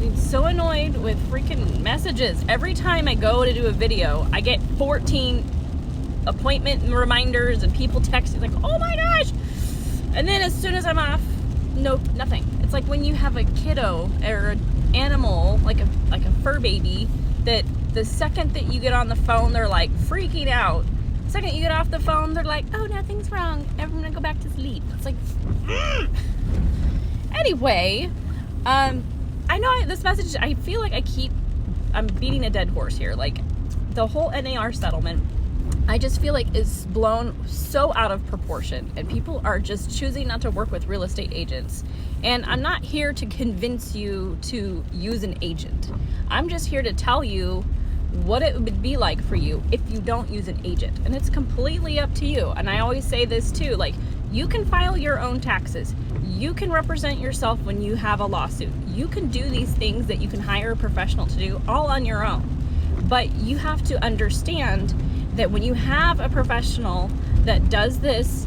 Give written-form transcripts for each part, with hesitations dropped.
getting so annoyed with freaking messages. Every time I go to do a video, I get 14 appointment reminders and people texting like, oh my gosh. And then as soon as I'm off, nope, nothing. It's like when you have a kiddo or an animal, like a fur baby, that the second that you get on the phone, they're like freaking out. The second you get off the phone, they're like, oh, nothing's wrong. I'm gonna go back to sleep. It's like, Anyway, I know this message, I feel like I'm beating a dead horse here. Like, the whole NAR settlement, I just feel like is blown so out of proportion, and people are just choosing not to work with real estate agents. And I'm not here to convince you to use an agent. I'm just here to tell you what it would be like for you if you don't use an agent. And it's completely up to you. And I always say this too, like, you can file your own taxes. You can represent yourself when you have a lawsuit. You can do these things that you can hire a professional to do all on your own. But you have to understand that when you have a professional that does this,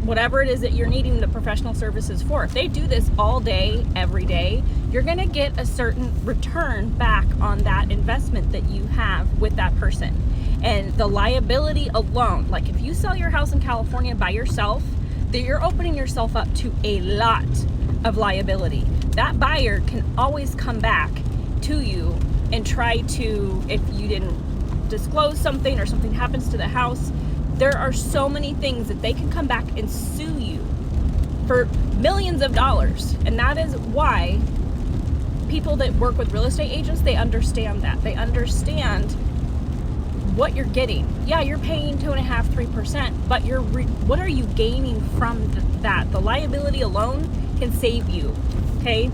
whatever it is that you're needing the professional services for, if they do this all day, every day, you're gonna get a certain return back on that investment that you have with that person. And the liability alone, like if you sell your house in California by yourself, that you're opening yourself up to a lot of liability. That buyer can always come back to you and try to, if you didn't disclose something or something happens to the house, there are so many things that they can come back and sue you for millions of dollars. And that is why people that work with real estate agents, they understand that. They understand what you're getting. Yeah, you're paying 2.5%, 3%, but what are you gaining from that? The liability alone can save you, okay?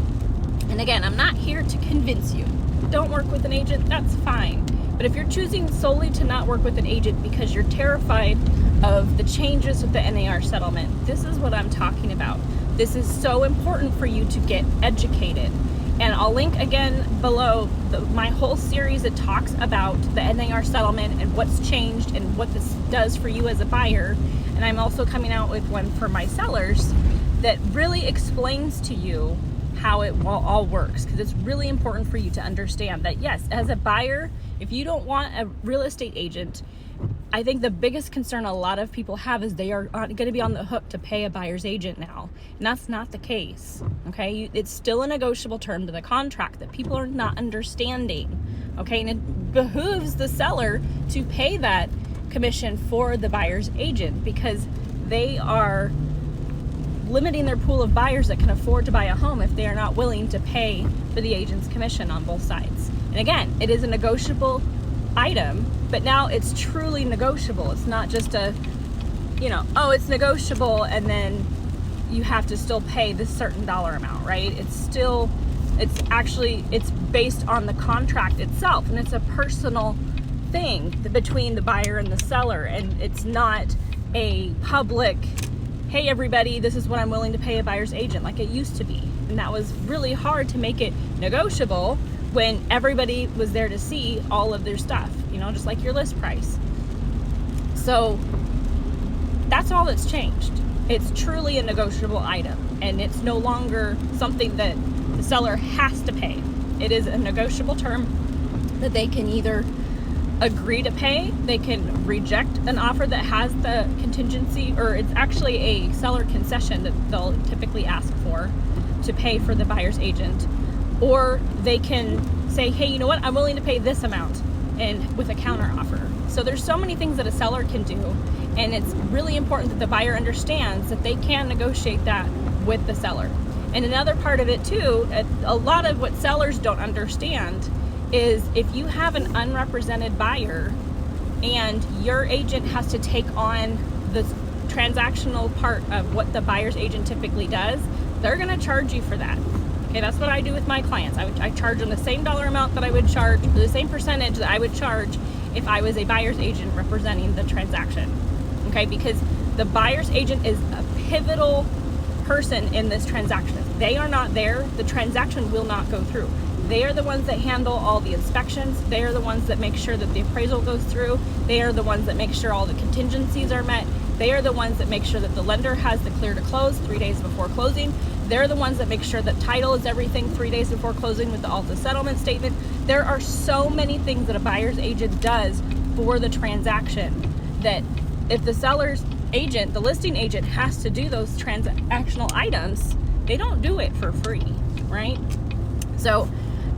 And again, I'm not here to convince you. Don't work with an agent, that's fine. But if you're choosing solely to not work with an agent because you're terrified of the changes with the NAR settlement, this is what I'm talking about. This is so important for you to get educated. And I'll link again below my whole series that talks about the NAR settlement and what's changed and what this does for you as a buyer. And I'm also coming out with one for my sellers that really explains to you how it all works, because it's really important for you to understand that, yes, as a buyer, if you don't want a real estate agent, I think the biggest concern a lot of people have is they are going to be on the hook to pay a buyer's agent now. And that's not the case, okay? It's still a negotiable term to the contract that people are not understanding, okay? And it behooves the seller to pay that commission for the buyer's agent, because they are limiting their pool of buyers that can afford to buy a home if they are not willing to pay for the agent's commission on both sides. And again, it is a negotiable item, but now it's truly negotiable. It's not just a, oh, it's negotiable and then you have to still pay this certain dollar amount, right? It's based on the contract itself, and it's a personal thing between the buyer and the seller, and it's not a public, hey everybody, this is what I'm willing to pay a buyer's agent like it used to be. And that was really hard to make it negotiable when everybody was there to see all of their stuff, just like your list price. So that's all that's changed. It's truly a negotiable item, and it's no longer something that the seller has to pay. It is a negotiable term that they can either agree to pay, they can reject an offer that has the contingency, or it's actually a seller concession that they'll typically ask for to pay for the buyer's agent, or they can say, hey, you know what, I'm willing to pay this amount, and with a counter offer. So there's so many things that a seller can do, and it's really important that the buyer understands that they can negotiate that with the seller. And another part of it too, a lot of what sellers don't understand is if you have an unrepresented buyer and your agent has to take on the transactional part of what the buyer's agent typically does, they're gonna charge you for that. Okay, that's what I do with my clients. I charge them the same dollar amount that I would charge, the same percentage that I would charge if I was a buyer's agent representing the transaction. Okay, because the buyer's agent is a pivotal person in this transaction. If they are not there, the transaction will not go through. They are the ones that handle all the inspections. They are the ones that make sure that the appraisal goes through. They are the ones that make sure all the contingencies are met. They are the ones that make sure that the lender has the clear to close 3 days before closing. They're the ones that make sure that title is everything 3 days before closing with the Alta settlement statement. There are so many things that a buyer's agent does for the transaction that if the seller's agent, the listing agent, has to do those transactional items, they don't do it for free, right? So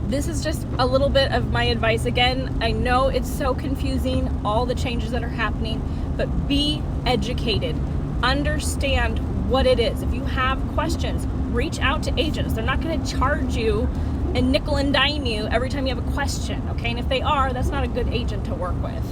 this is just a little bit of my advice. Again, I know it's so confusing, all the changes that are happening, but be educated. Understand what it is. If you have questions, reach out to agents. They're not going to charge you and nickel and dime you every time you have a question, okay? And if they are, that's not a good agent to work with,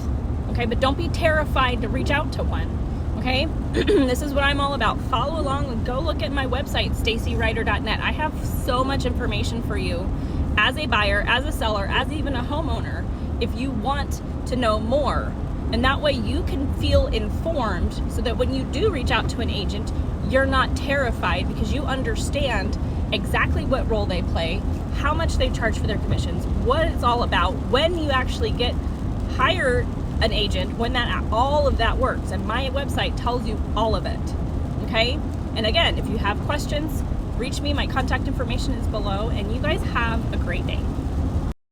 okay? But don't be terrified to reach out to one, okay? This is what I'm all about. Follow along and go look at my website, stacyryder.net. I have so much information for you as a buyer, as a seller, as even a homeowner, if you want to know more. And that way you can feel informed so that when you do reach out to an agent, you're not terrified because you understand exactly what role they play, how much they charge for their commissions, what it's all about, when you actually hire an agent, when all of that works. And my website tells you all of it, okay? And again, if you have questions, reach me. My contact information is below, and you guys have a great day.